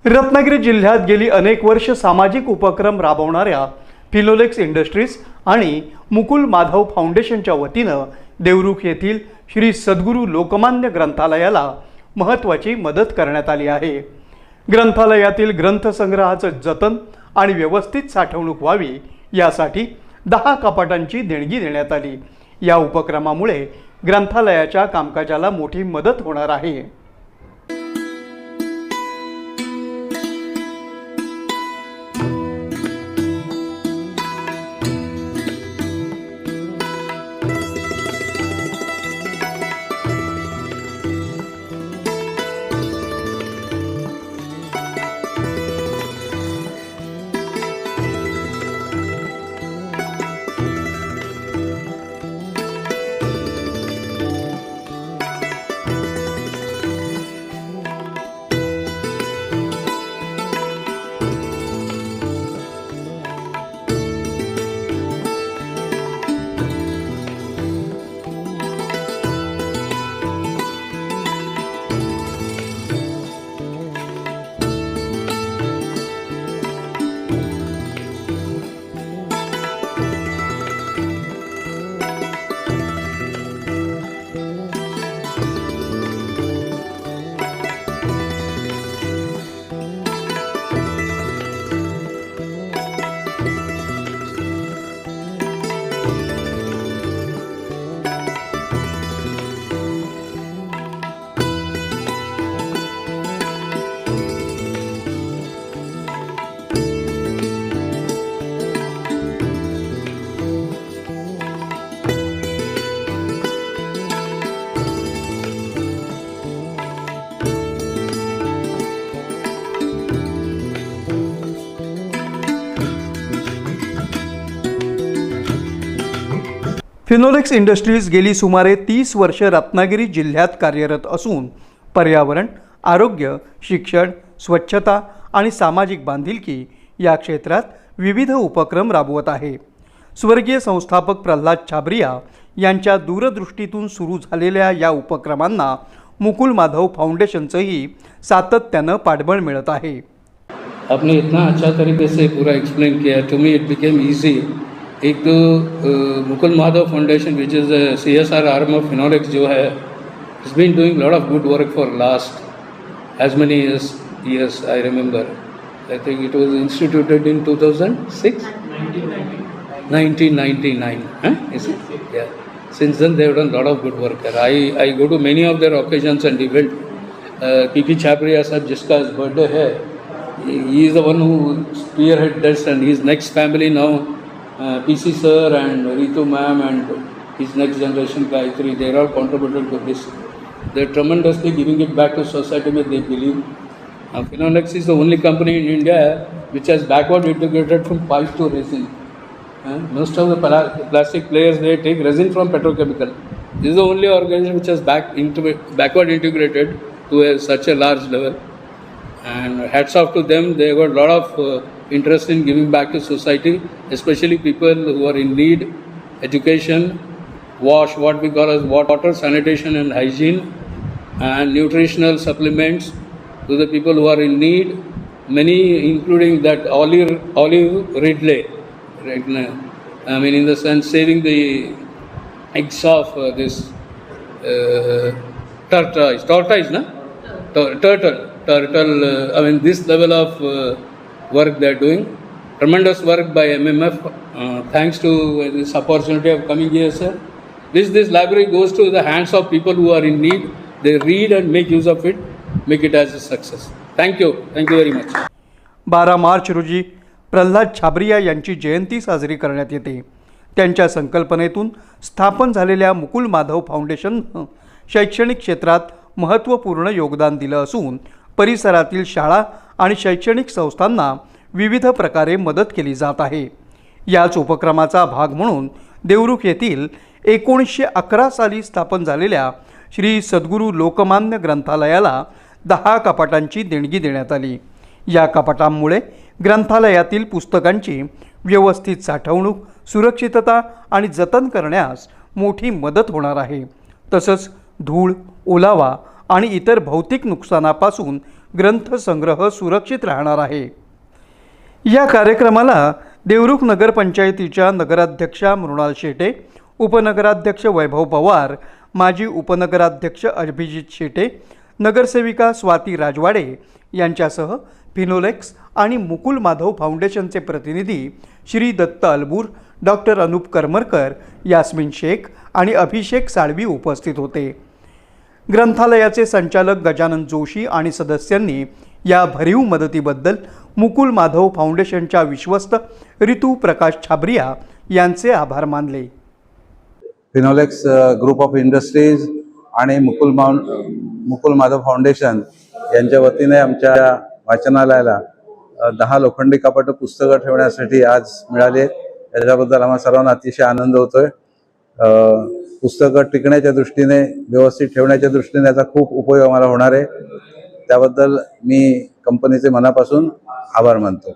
रत्नागिरी जिल्ह्यात गेली अनेक वर्ष सामाजिक उपक्रम राबवणाऱ्या फिनोलेक्स इंडस्ट्रीज आणि मुकुल माधव फाउंडेशनच्या वतीनं देवरुख येथील श्री सद्गुरू लोकमान्य ग्रंथालयाला महत्त्वाची मदत करण्यात आली आहे। ग्रंथालयातील ग्रंथसंग्रहाचं जतन आणि व्यवस्थित साठवणूक व्हावी यासाठी 10 कपाटांची देणगी देण्यात आली। या उपक्रमामुळे ग्रंथालयाच्या कामकाजाला मोठी मदत होणार आहे। फिनोलेक्स इंडस्ट्रीज गेली सुमारे 30 वर्ष रत्नागिरी जिल्ह्यात कार्यरत असून पर्यावरण, आरोग्य, शिक्षण, स्वच्छता आणि सामाजिक बांधिलकी या क्षेत्रात विविध उपक्रम राबवत आहे। स्वर्गीय संस्थापक प्रल्हाद छाबरिया यांच्या दूरदृष्टीतून सुरू झालेल्या या उपक्रमांना मुकुल माधव फाउंडेशनचंही सातत्यानं पाठबळ मिळत आहे। आपने इतना अच्छा तरीके से पूरा एक्सप्लेन किया, to me it became easy. एक तो Mukul Madhav foundation which is CSR arm of Finolex जो है, it's been doing lot of good work for last as many years I remember. I think it was instituted in 2006? 1999. Is it? Yeah. Since then they have done a lot of good work. I go to many of their occasions and events. P.P. Chhabria sir, जिसका birthday है, he is the one who spearhead this, and his next family now, PC sir and Ritu ma'am and his next generation Gayatri, they are all contributed to this. They are tremendously giving it back to society where they believe. Finolex is the only company in India which has backward integrated from pipes to resin. Most of the plastic players, they take resin from petrochemical. This is the only organization which has backward integrated to such a large level. And hats off to them. They got a lot of interest in giving back to society, especially people who are in need, education, what we call as water, sanitation and hygiene, and nutritional supplements to the people who are in need. Many, including that Olive Ridley, I mean, in the sense saving the eggs of this tortoise, na? Turtle. I mean, this level of work they are doing. Tremendous work by MMF. Thanks to this opportunity of coming here, sir. This library goes to the hands of people who are in need. They read and make use of it, make it as a success. Thank you very much. 12 March रोजी प्रल्हाद छाबरिया यांची जयंती साजरी करण्यात येते। त्यांच्या संकल्पनेतून स्थापन झालेल्या मुकुल माधव फाउंडेशननं शैक्षणिक क्षेत्रात महत्त्वपूर्ण योगदान दिलं असून परिसरातील शाळा आणि शैक्षणिक संस्थांना विविध प्रकारे मदत केली जात आहे। याच उपक्रमाचा भाग म्हणून देवरुख येथील 1911 साली स्थापन झालेल्या श्री सद्गुरू लोकमान्य ग्रंथालयाला 10 कपाटांची देणगी देण्यात आली। या कपाटांमुळे ग्रंथालयातील पुस्तकांची व्यवस्थित साठवणूक, सुरक्षितता आणि जतन करण्यास मोठी मदत होणार आहे। तसंच धूळ, ओलावा आणि इतर भौतिक नुकसानापासून ग्रंथसंग्रह सुरक्षित राहणार आहे। या कार्यक्रमाला देवरुख नगरपंचायतीच्या नगराध्यक्षा मृणाल शेटे, उपनगराध्यक्ष वैभव पवार, माजी उपनगराध्यक्ष अभिजित शेटे, नगरसेविका स्वाती राजवाडे यांच्यासह फिनोलेक्स आणि मुकुल माधव फाउंडेशनचे प्रतिनिधी श्री दत्त अलबूर, डॉक्टर अनुप करमरकर, यास्मिन शेख आणि अभिषेक साळवी उपस्थित होते। ग्रंथालयाचे संचालक गजानन जोशी आणि सदस्यांनी या भरीव मदतीबद्दल मुकुल माधव फाउंडेशनच्या विश्वस्त ऋतू प्रकाश छाबरिया यांचे आभार मानले। फिनोलेक्स ग्रुप ऑफ इंडस्ट्रीज आणि मुकुल माधव फाउंडेशन यांच्या वतीने आमच्या वाचनालयाला 10 लोखंडी कपाट पुस्तकं ठेवण्यासाठी आज मिळाले। त्याच्याबद्दल आम्हाला सर्वांना अतिशय आनंद होतोय। पुस्तकं टिकण्याच्या दृष्टीने, व्यवस्थित ठेवण्याच्या दृष्टीने याचा खूप उपयोग आम्हाला होणार आहे। त्याबद्दल मी कंपनीचे मनापासून आभार मानतो।